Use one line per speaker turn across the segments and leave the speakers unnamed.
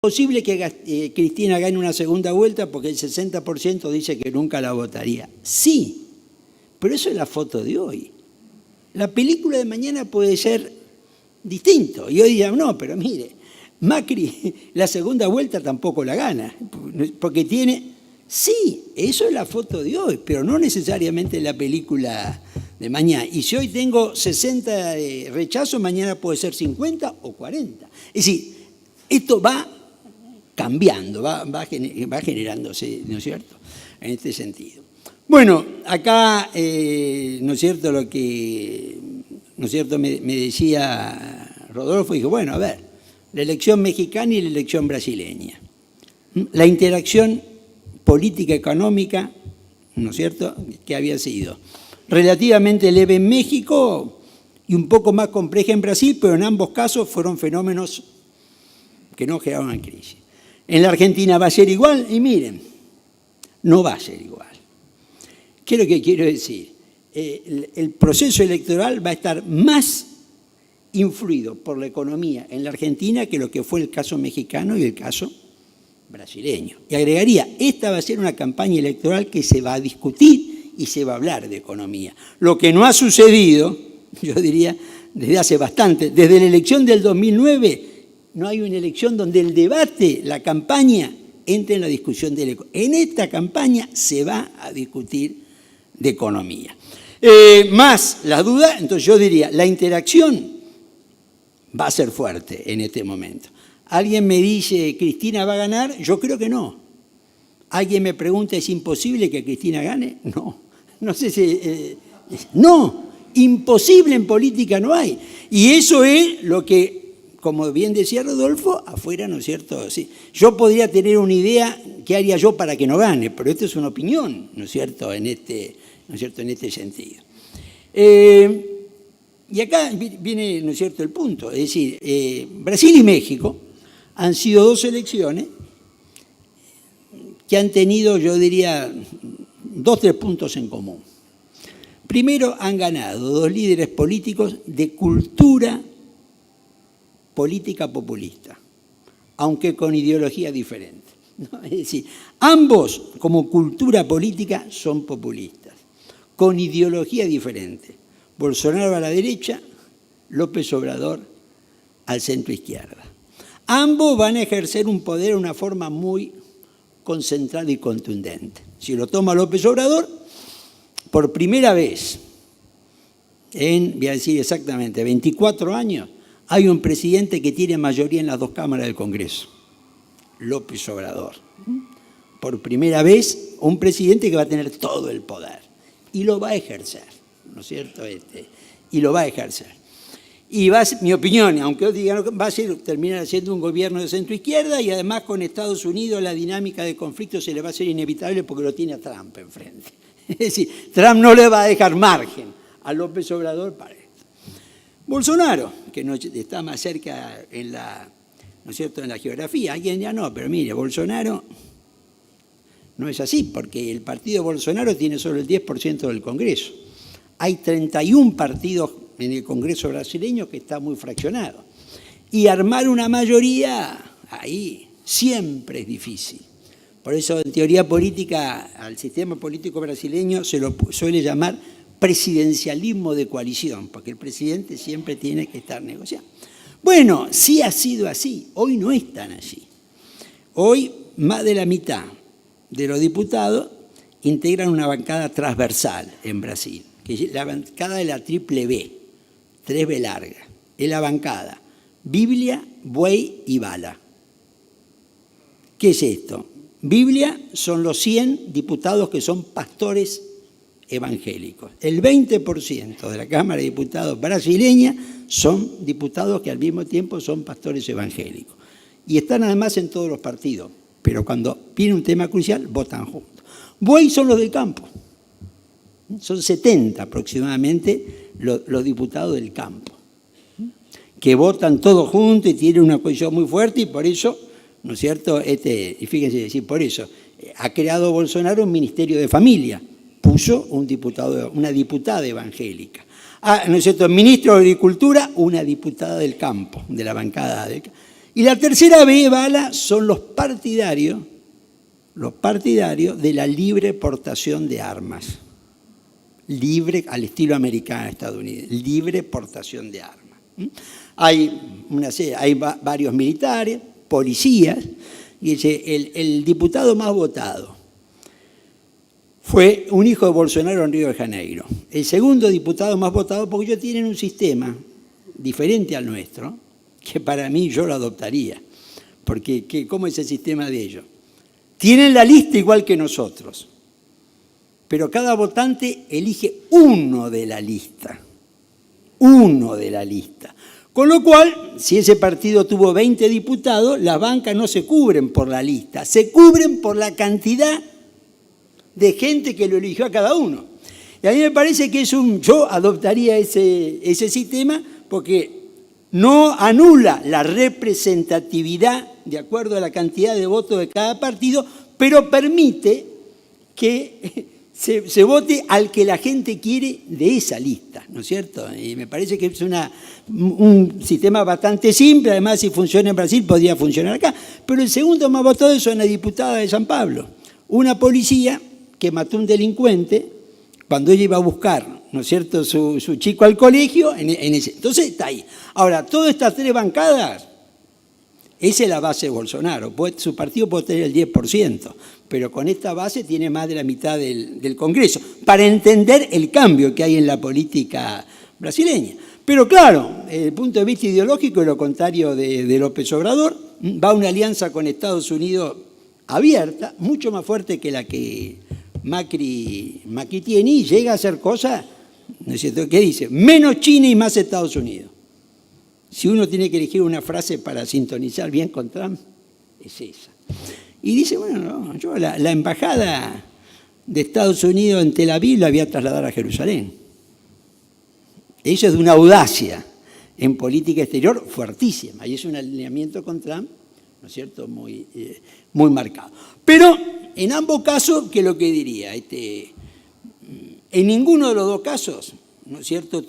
posible que Cristina gane una segunda vuelta porque el 60% dice que nunca la votaría. Sí, pero eso es la foto de hoy. La película de mañana puede ser distinto. Y hoy dirán, no, pero mire, Macri la segunda vuelta tampoco la gana, porque tiene... Sí, eso es la foto de hoy, pero no necesariamente la película de mañana. Y si hoy tengo 60 rechazos, mañana puede ser 50 o 40. Es decir, esto va cambiando, va generándose, ¿no es cierto?, en este sentido. Bueno, acá, ¿no es cierto?, lo que, ¿no es cierto?, me decía Rodolfo, dijo, bueno, a ver, la elección mexicana y la elección brasileña. La interacción política económica, ¿no es cierto?, que había sido relativamente leve en México y un poco más compleja en Brasil, pero en ambos casos fueron fenómenos que no generaron crisis. En la Argentina va a ser igual, y miren, no va a ser igual. ¿Qué es lo que quiero decir? El proceso electoral va a estar más influido por la economía en la Argentina que lo que fue el caso mexicano y el caso brasileño. Y agregaría, esta va a ser una campaña electoral que se va a discutir y se va a hablar de economía. Lo que no ha sucedido, yo diría, desde hace bastante, desde la elección del 2009, no hay una elección donde el debate, la campaña, entre en la discusión de la economía. En esta campaña se va a discutir de economía. Más la duda, entonces yo diría, la interacción va a ser fuerte en este momento. Alguien me dice, ¿Cristina va a ganar? Yo creo que no. ¿Alguien me pregunta, ¿es imposible que Cristina gane? No. No sé si... no, imposible en política no hay. Y eso es lo que, como bien decía Rodolfo, afuera, ¿no es cierto? Sí. Yo podría tener una idea, ¿qué haría yo para que no gane? Pero esto es una opinión, ¿no es cierto?, en este sentido. Y acá viene, ¿no es cierto?, el punto. Es decir, Brasil y México han sido dos elecciones que han tenido, yo diría, 2-3 puntos en común. Primero, han ganado dos líderes políticos de cultura política populista, aunque con ideología diferente, ¿no? Es decir, ambos, como cultura política, son populistas, con ideología diferente. Bolsonaro a la derecha, López Obrador al centro izquierda. Ambos van a ejercer un poder de una forma muy concentrada y contundente. Si lo toma López Obrador, por primera vez en, voy a decir exactamente, 24 años, hay un presidente que tiene mayoría en las dos cámaras del Congreso, López Obrador. Por primera vez, un presidente que va a tener todo el poder y lo va a ejercer, ¿no es cierto? Y lo va a ejercer. Y va a ser, mi opinión, aunque os digan, va a ser, terminar siendo un gobierno de centro-izquierda y además con Estados Unidos la dinámica de conflicto se le va a hacer inevitable porque lo tiene a Trump enfrente. Es decir, Trump no le va a dejar margen a López Obrador para esto. Bolsonaro, que no está más cerca en la, ¿no es cierto?, en la geografía, alguien ya no, pero mire, Bolsonaro no es así, porque el partido Bolsonaro tiene solo el 10% del Congreso. Hay 31 partidos en el Congreso brasileño que está muy fraccionado. Y armar una mayoría ahí siempre es difícil. Por eso, en teoría política, al sistema político brasileño se lo suele llamar presidencialismo de coalición, porque el presidente siempre tiene que estar negociando. Bueno, sí ha sido así, hoy no es tan así. Hoy más de la mitad de los diputados integran una bancada transversal en Brasil, que es la bancada de la triple B, 3B larga. Es la bancada Biblia, Buey y Bala. ¿Qué es esto? Biblia son los 100 diputados que son pastores evangélicos. El 20% de la Cámara de Diputados brasileña son diputados que al mismo tiempo son pastores evangélicos. Y están además en todos los partidos, pero cuando viene un tema crucial, votan juntos. Buey son los del campo. Son 70 aproximadamente los diputados del campo, que votan todos juntos y tienen una cohesión muy fuerte y por eso, ¿no es cierto?, y fíjense decir, por eso ha creado Bolsonaro un ministerio de familia, puso una diputada evangélica. ¿No es cierto?, ministro de Agricultura, una diputada del campo, de la bancada del campo. Y la tercera B, bala, son los partidarios de la libre portación de armas. Libre, al estilo americano estadounidense, libre portación de armas. Hay varios militares, policías, y el diputado más votado fue un hijo de Bolsonaro en Río de Janeiro. El segundo diputado más votado, porque ellos tienen un sistema diferente al nuestro, que para mí yo lo adoptaría, porque ¿cómo es el sistema de ellos? Tienen la lista igual que nosotros, pero cada votante elige uno de la lista. Con lo cual, si ese partido tuvo 20 diputados, las bancas no se cubren por la lista, se cubren por la cantidad de gente que lo eligió a cada uno. Y a mí me parece que yo adoptaría ese sistema porque no anula la representatividad de acuerdo a la cantidad de votos de cada partido, pero permite que se vote al que la gente quiere de esa lista, ¿no es cierto? Y me parece que es un sistema bastante simple, además si funciona en Brasil podría funcionar acá. Pero el segundo más votado es una diputada de San Pablo, una policía que mató a un delincuente cuando ella iba a buscar, ¿no es cierto?, su chico al colegio, entonces está ahí. Ahora, todas estas tres bancadas, esa es la base de Bolsonaro. Su partido puede tener el 10%, pero con esta base tiene más de la mitad del Congreso, para entender el cambio que hay en la política brasileña. Pero claro, desde el punto de vista ideológico es lo contrario de López Obrador. Va a una alianza con Estados Unidos abierta, mucho más fuerte que la que Macri tiene, y llega a hacer cosas, ¿no es cierto?, ¿qué dice? Menos China y más Estados Unidos. Si uno tiene que elegir una frase para sintonizar bien con Trump, es esa. Y dice, bueno, no, yo la embajada de Estados Unidos en Tel Aviv la voy a trasladar a Jerusalén. Eso es de una audacia en política exterior fuertísima, y es un alineamiento con Trump, ¿no es cierto?, muy marcado. Pero en ambos casos, ¿qué es lo que diría? En ninguno de los dos casos, ¿no es cierto?,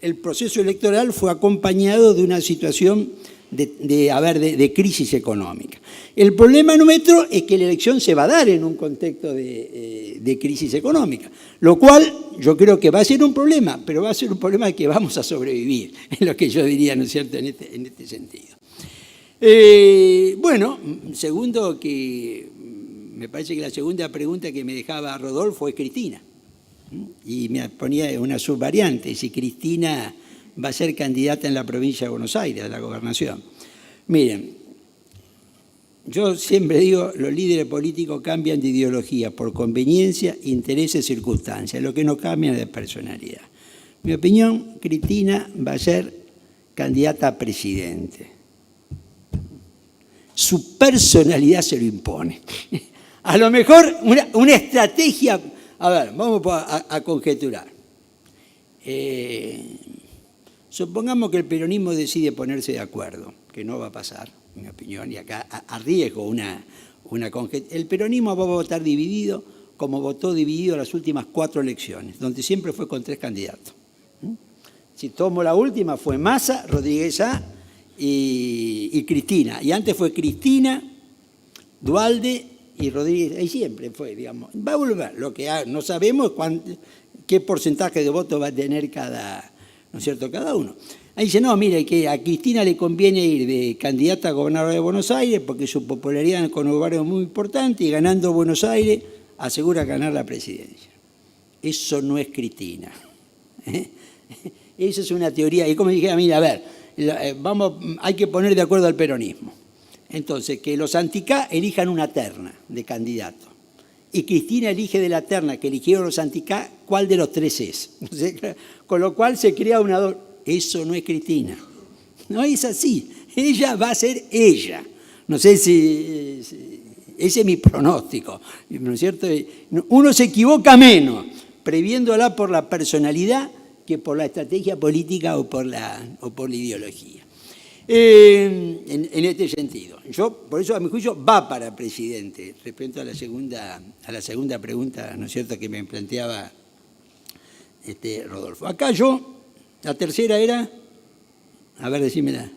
el proceso electoral fue acompañado de una situación de crisis económica. El problema nuestro es que la elección se va a dar en un contexto de crisis económica, lo cual yo creo que va a ser un problema, pero va a ser un problema que vamos a sobrevivir, es lo que yo diría, ¿no es cierto?, en este sentido. Bueno, segundo, que me parece que la segunda pregunta que me dejaba Rodolfo es Cristina. Y me ponía una subvariante, si Cristina va a ser candidata en la provincia de Buenos Aires, a la gobernación. Miren, yo siempre digo, los líderes políticos cambian de ideología por conveniencia, intereses, circunstancias, lo que no cambia es de personalidad. Mi opinión, Cristina va a ser candidata a presidente. Su personalidad se lo impone. A lo mejor una estrategia. A ver, vamos a conjeturar. Supongamos que el peronismo decide ponerse de acuerdo, que no va a pasar, en mi opinión, y acá arriesgo una conjetura. El peronismo va a votar dividido, como votó dividido las últimas 4 elecciones, donde siempre fue con 3 candidatos. Si tomo la última, fue Massa, Rodríguez A y Cristina. Y antes fue Cristina, Duhalde y Rodríguez, ahí siempre fue, digamos. Va a volver, lo que no sabemos qué porcentaje de votos va a tener ¿no es cierto?, cada uno. Ahí dice, no, mire, que a Cristina le conviene ir de candidata a gobernadora de Buenos Aires porque su popularidad en el conurbano es muy importante y ganando Buenos Aires asegura ganar la presidencia. Eso no es Cristina. Eso es una teoría. Y como dije, mira, a ver, hay que poner de acuerdo al peronismo. Entonces, que los anticá elijan una terna de candidatos. Y Cristina elige de la terna que eligieron los anticá, ¿cuál de los 3 es? Con lo cual se crea una... Eso no es Cristina. No es así. Ella va a ser ella. No sé si ese es mi pronóstico, ¿no es cierto? Uno se equivoca menos previéndola por la personalidad que por la estrategia política o por la ideología. En este sentido. Por eso, a mi juicio, va para presidente, respecto a la segunda pregunta, ¿no es cierto?, que me planteaba Rodolfo. Acá la tercera era, a ver, decímela.